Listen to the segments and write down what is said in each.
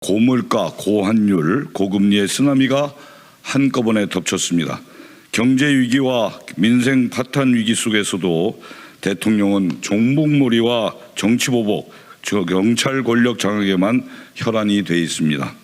고물가, 고환율, 고금리의 쓰나미가 한꺼번에 덮쳤습니다. 경제 위기와 민생 파탄 위기 속에서도 대통령은 종북몰이와 정치보복, 경찰 권력 장악에만 혈안이 돼 있습니다.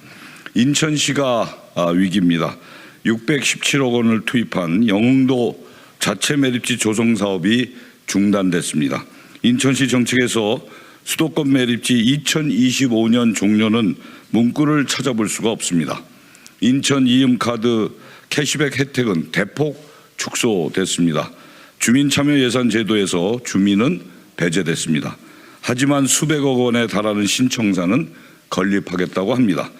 인천시가 위기입니다. 617억 원을 투입한 영흥도 자체 매립지 조성 사업이 중단됐습니다. 인천시 정책에서 수도권 매립지 2025년 종료는 문구를 찾아볼 수가 없습니다. 인천 이음카드 캐시백 혜택은 대폭 축소됐습니다. 주민참여예산 제도에서 주민은 배제됐습니다. 하지만 수백억 원에 달하는 신청사는 건립하겠다고 합니다.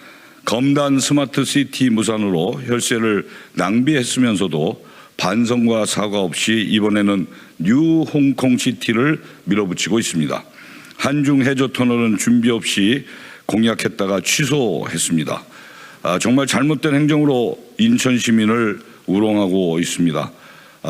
검단 스마트시티 무산으로 혈세를 낭비했으면서도 반성과 사과 없이 이번에는 뉴 홍콩시티를 밀어붙이고 있습니다. 한중 해저터널은 준비 없이 공약했다가 취소했습니다. 정말 잘못된 행정으로 인천 시민을 우롱하고 있습니다.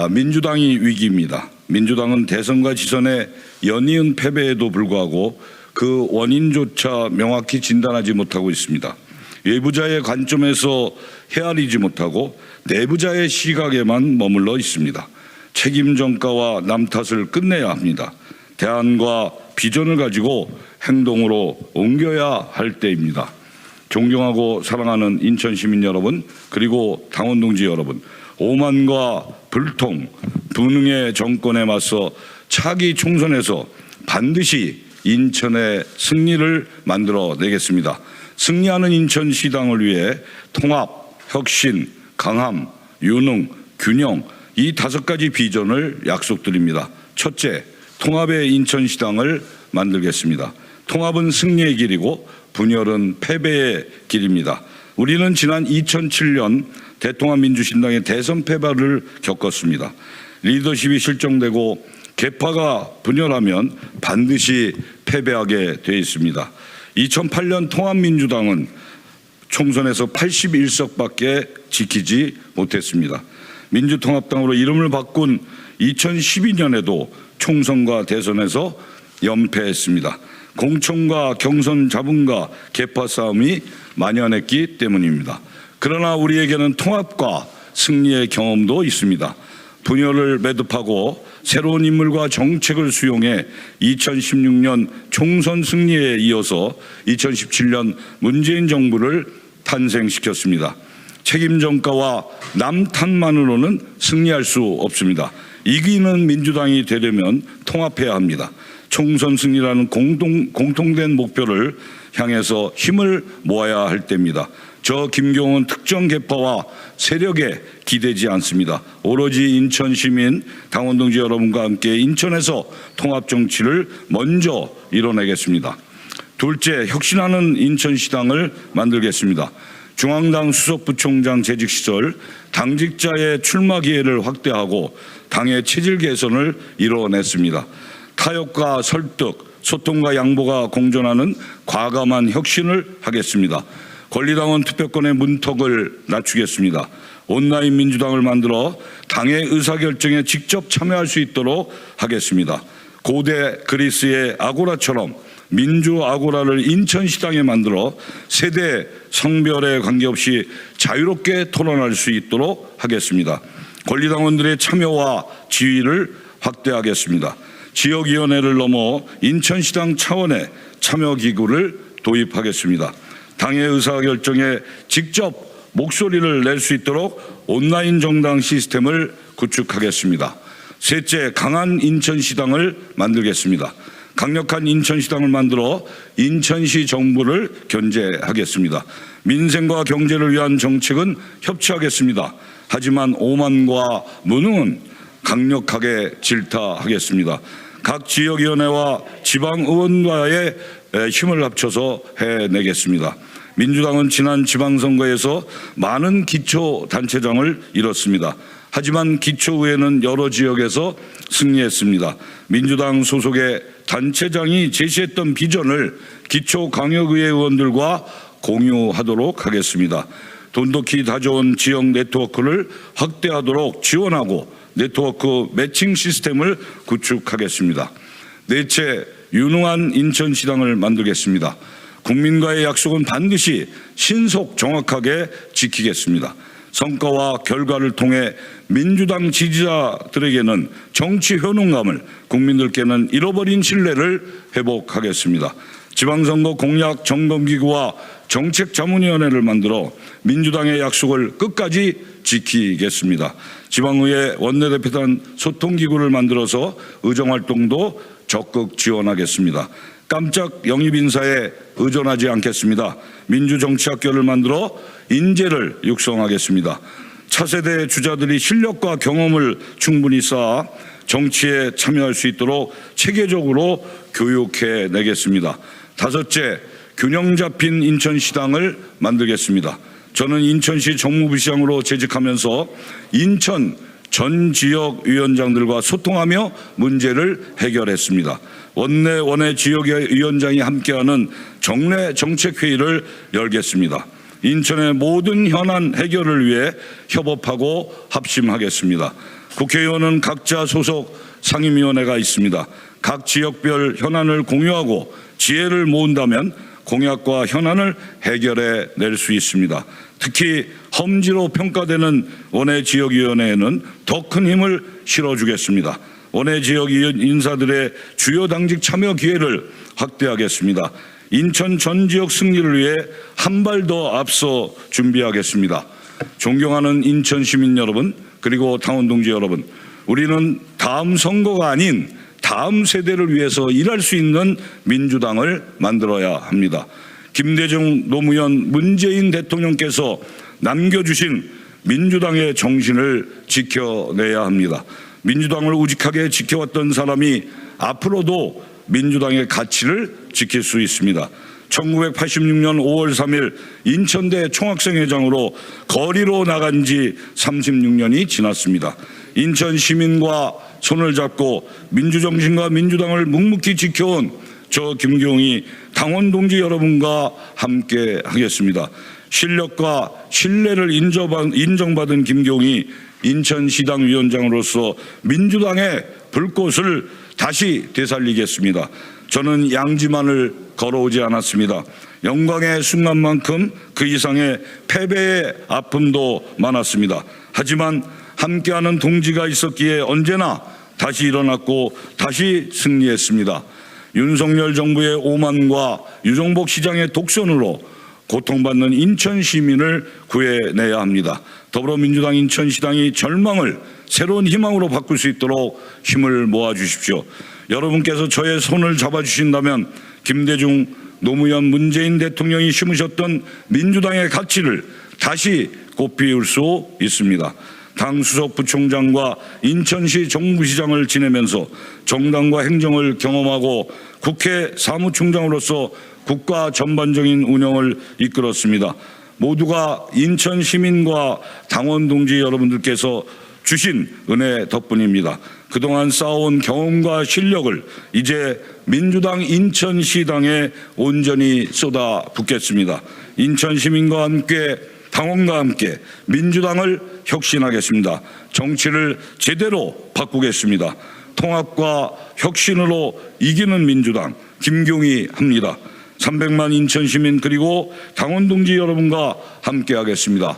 민주당이 위기입니다. 민주당은 대선과 지선의 연이은 패배에도 불구하고 그 원인조차 명확히 진단하지 못하고 있습니다. 외부자의 관점에서 헤아리지 못하고 내부자의 시각에만 머물러 있습니다. 책임 전가와 남 탓을 끝내야 합니다. 대안과 비전을 가지고 행동으로 옮겨야 할 때입니다. 존경하고 사랑하는 인천 시민 여러분, 그리고 당원 동지 여러분, 오만과 불통, 분응의 정권에 맞서 차기 총선에서 반드시 인천의 승리를 만들어내겠습니다. 승리하는 인천시당을 위해 통합, 혁신, 강함, 유능, 균형, 이 5가지 비전을 약속드립니다. 첫째, 통합의 인천시당을 만들겠습니다. 통합은 승리의 길이고 분열은 패배의 길입니다. 우리는 지난 2007년 대통합민주신당의 대선 패배를 겪었습니다. 리더십이 실종되고 계파가 분열하면 반드시 패배하게 되어 있습니다. 2008년 통합민주당은 총선에서 81석밖에 지키지 못했습니다. 민주통합당으로 이름을 바꾼 2012년에도 총선과 대선에서 연패했습니다. 공천과 경선 자본과 계파 싸움이 만연했기 때문입니다. 그러나 우리에게는 통합과 승리의 경험도 있습니다. 분열을 매듭하고 새로운 인물과 정책을 수용해 2016년 총선 승리에 이어서 2017년 문재인 정부를 탄생시켰습니다. 책임 전가와 남 탓만으로는 승리할 수 없습니다. 이기는 민주당이 되려면 통합해야 합니다. 총선 승리라는 공통된 목표를 향해서 힘을 모아야 할 때입니다. 저 김경은 특정 계파와 세력에 기대지 않습니다. 오로지 인천 시민, 당원 동지 여러분과 함께 인천에서 통합 정치를 먼저 이뤄내겠습니다. 둘째, 혁신하는 인천시당을 만들겠습니다. 중앙당 수석부총장 재직시절 당직자의 출마 기회를 확대하고 당의 체질 개선을 이뤄냈습니다. 타협과 설득, 소통과 양보가 공존하는 과감한 혁신을 하겠습니다. 권리당원 투표권의 문턱을 낮추겠습니다. 온라인 민주당을 만들어 당의 의사결정에 직접 참여할 수 있도록 하겠습니다. 고대 그리스의 아고라처럼 민주 아고라를 인천시당에 만들어 세대, 성별에 관계없이 자유롭게 토론할 수 있도록 하겠습니다. 권리당원들의 참여와 지위를 확대하겠습니다. 지역위원회를 넘어 인천시당 차원의 참여기구를 도입하겠습니다. 당의 의사결정에 직접 목소리를 낼 수 있도록 온라인 정당 시스템을 구축하겠습니다. 셋째, 강한 인천시당을 만들겠습니다. 강력한 인천시당을 만들어 인천시 정부를 견제하겠습니다. 민생과 경제를 위한 정책은 협치하겠습니다. 하지만 오만과 무능은 강력하게 질타하겠습니다. 각 지역위원회와 지방의원과의 힘을 합쳐서 해내겠습니다. 민주당은 지난 지방선거에서 많은 기초단체장을 잃었습니다. 하지만 기초의회는 여러 지역에서 승리했습니다. 민주당 소속의 단체장이 제시했던 비전을 기초광역의회 의원들과 공유하도록 하겠습니다. 돈독히 다져온 지역 네트워크를 확대하도록 지원하고 네트워크 매칭 시스템을 구축하겠습니다. 넷째, 유능한 인천시당을 만들겠습니다. 국민과의 약속은 반드시 신속 정확하게 지키겠습니다. 성과와 결과를 통해 민주당 지지자들에게는 정치 효능감을, 국민들께는 잃어버린 신뢰를 회복하겠습니다. 지방선거 공약 점검기구와 정책자문위원회를 만들어 민주당의 약속을 끝까지 지키겠습니다. 지방의회 원내대표단 소통기구를 만들어서 의정활동도 적극 지원하겠습니다. 깜짝 영입인사에 의존하지 않겠습니다. 민주정치학교를 만들어 인재를 육성하겠습니다. 차세대 주자들이 실력과 경험을 충분히 쌓아 정치에 참여할 수 있도록 체계적으로 교육해내겠습니다. 다섯째, 균형 잡힌 인천시당을 만들겠습니다. 저는 인천시 정무부시장으로 재직하면서 인천 전 지역 위원장들과 소통하며 문제를 해결했습니다. 원내 지역위원장이 함께하는 정례 정책회의를 열겠습니다. 인천의 모든 현안 해결을 위해 협업하고 합심하겠습니다. 국회의원은 각자 소속 상임위원회가 있습니다. 각 지역별 현안을 공유하고 지혜를 모은다면 공약과 현안을 해결해 낼 수 있습니다. 특히 험지로 평가되는 원외 지역위원회에는 더 큰 힘을 실어주겠습니다. 원외 지역 인사들의 주요 당직 참여 기회를 확대하겠습니다. 인천 전 지역 승리를 위해 한 발 더 앞서 준비하겠습니다. 존경하는 인천 시민 여러분, 그리고 당원 동지 여러분, 우리는 다음 선거가 아닌 다음 세대를 위해서 일할 수 있는 민주당을 만들어야 합니다. 김대중, 노무현, 문재인 대통령께서 남겨주신 민주당의 정신을 지켜내야 합니다. 민주당을 우직하게 지켜왔던 사람이 앞으로도 민주당의 가치를 지킬 수 있습니다. 1986년 5월 3일 인천대 총학생회장으로 거리로 나간 지 36년이 지났습니다. 인천 시민과 손을 잡고 민주정신과 민주당을 묵묵히 지켜온 저 김경희 당원 동지 여러분과 함께 하겠습니다. 실력과 신뢰를 인정받은 김경희 인천시당 위원장으로서 민주당의 불꽃을 다시 되살리겠습니다. 저는 양지만을 걸어오지 않았습니다. 영광의 순간만큼 그 이상의 패배의 아픔도 많았습니다. 하지만 함께하는 동지가 있었기에 언제나 다시 일어났고 다시 승리했습니다. 윤석열 정부의 오만과 유정복 시장의 독선으로 고통받는 인천 시민을 구해내야 합니다. 더불어민주당 인천시당이 절망을 새로운 희망으로 바꿀 수 있도록 힘을 모아주십시오. 여러분께서 저의 손을 잡아주신다면 김대중, 노무현, 문재인 대통령이 심으셨던 민주당의 가치를 다시 꽃피울 수 있습니다. 당 수석 부총장과 인천시 정무부시장을 지내면서 정당과 행정을 경험하고 국회 사무총장으로서 국가 전반적인 운영을 이끌었습니다. 모두가 인천 시민과 당원 동지 여러분들께서 주신 은혜 덕분입니다. 그동안 쌓아온 경험과 실력을 이제 민주당 인천시당에 온전히 쏟아붓겠습니다. 인천 시민과 함께 당원과 함께 민주당을 혁신하겠습니다. 정치를 제대로 바꾸겠습니다. 통합과 혁신으로 이기는 민주당 김경희 합니다. 300만 인천 시민 그리고 당원 동지 여러분과 함께 하겠습니다.